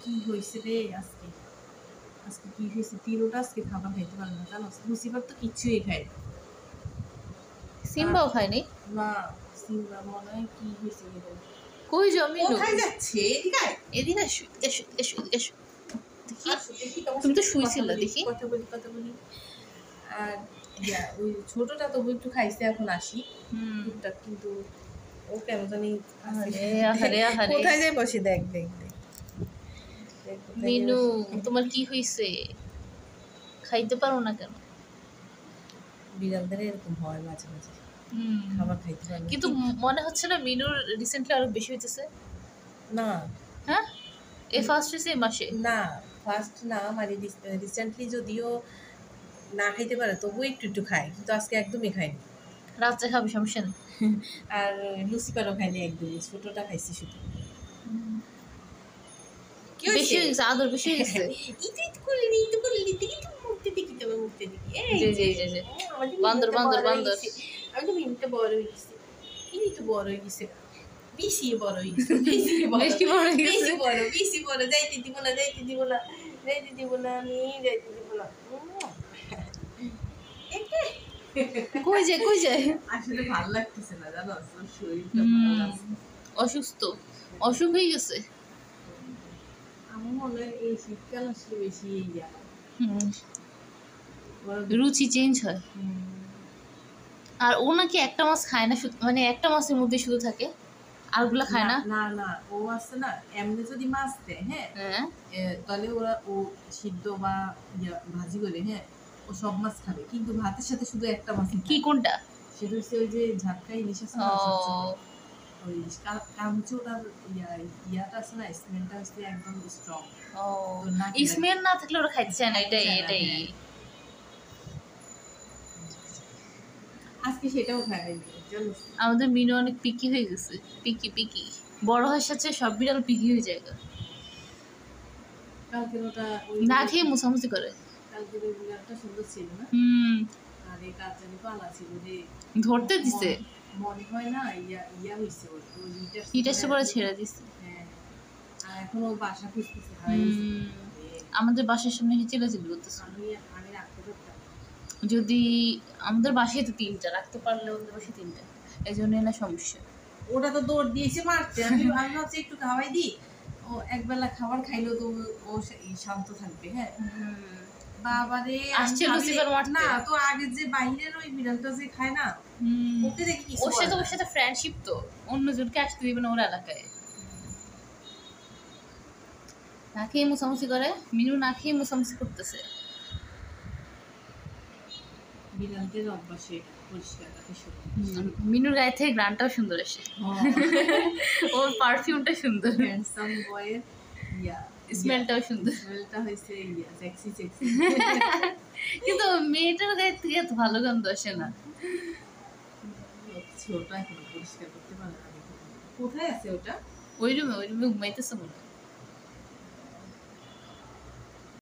কি হয়েছে রে আজকে আজকে কি হয়েছে তিনোটা আজকে খাবার খাইতে পারলো না জানো মুসিবত তো কিছুই খাই সিম্বাও খায়নি না সিম্বা মনে হয় কি হয়েছে কই জমি কোথায় যাচ্ছে এদিকে আসো এসো এসো এসো দেখি তুমি তো শুয়েছিলে দেখি কথা বলি আর ওই ছোটটা তো একটু খাইছে এখন আসি টুকটাক কিন্তু ও কেন জানি কোথায় যায় বসে দেখ মিনু তোমার কি হয়েছে খাইতে পারো না কেন বিড়ালদের এরকম হয় মাঝে মাঝে খাবার খাইতে পারে কিন্তু মনে হচ্ছে না মিনুর রিসেন্টলি আরো বেশি হইতেছে না হ্যাঁ এই ফার্স্ট হইছে এই মাসে না ফার্স্ট না মানে রিসেন্টলি যদিও না খাইতে পারে তবুও একটু খায় কিন্তু আজকে একদমই খায়নি রাত্রে খাবে সমস্যা নেই আর লুচিপারও খায়নি একদমই ছোটটা খাইছি শুধু বেশি হয়ে গেছে আদর বেশি হয়ে গেছে বান্দর আমি তো মিনিটটা বড় হয়ে গেছে তো বড় হয়ে গেছে বেশি বড় হয়ে গেছে বেশি বড় যাইতে দিব না আমি যাইতে দিব না কই যায় আসলে ভালো লাগতেছে না জানো শরীরটা অসুখ হয়ে গেছে আমার মনে হয় এই শীতকাল আসলে বেশি রুচি চেঞ্জ হয় আর ও নাকি একটা মাছ খায় না মানে একটা মাছের মধ্যে শুধু থাকে আরগুলা খায় না না ও আছে না এমনি যদি মাছ দেয় হ্যাঁ তাহলে ও সিদ্ধ বা ভাজি করে হ্যাঁ ও সব মাছ খাবে কিন্তু ভাতের সাথে শুধু একটা মাছ কি কোনটা সেটা হচ্ছে ওই যে ঝাটকা ইলিশ আছে ওই কারণ হচ্ছে ওটার ইয়াটা আছে না স্মেলটা হচ্ছে একদম স্ট্রং স্মেল না থাকলে ওরা খাইতে চায় না এটাই আজকে সেটাও খাই আমাদের মিনু অনেক পিকি হয়ে গেছে পিকি বড় হওয়ার সাথে সব বিড়াল পিকি হয়ে যায় কালকে ওটা না খেয়ে মুসামুসি করে কালকে ওই বিড়ালটা সুন্দর ছিল না আর এই কাঁচানি পালা ছিল যে ধরতে দিছে মনে হয় না ইয়া হইছে ওই হিটার পরে ছেড়ে দিছে হ্যাঁ আর এখন ও বাসা খুঁজতেছে আমাদের বাসার সামনে চিল্লাচিল্লি করতেছে আমি রাখতে পারতাম যদি আমাদের বাসায় তো 3টা রাখতে পারলে ওদের বাসায় 3টা এই জন্য না সমস্যা ওটা তো দৌড় দিয়েছে মারতে আমি ভাবছি একটু খাওয়াই দিই ও একবেলা খাবার খাইলেও তো ও শান্ত থাকবে হ্যাঁ বাবারে আসছে লুসিফার মারতে না তো আগে যে বাইরের ওই বিড়ালটা যে খায় না ওকে দেখি কি ওর সাথে ফ্রেন্ডশিপ তো অন্যজনকে আসতে দিবে না ওর এলাকায় না খেয়ে মুসামুসি করে মিনু না খেয়ে মুসামুসি করতেছে বিড়ালদের অভ্যাসে পরিষ্কার রাখা মিনুর গায়ে থেকে গ্রানটাও সুন্দর আসে ওর পারফিউমটা সুন্দর হ্যান্ডসাম বয়ের স্মেলটাও সুন্দর স্মেলটা হইছে সেক্সি কিন্তু মেয়েটার গায়ে থেকে এত ভালো গন্ধ আসে না ছোট এখন পরিষ্কার করতে পারে কোথায় আছে ওটা ওই রুমে ঘুমাইতেছে মনে হয়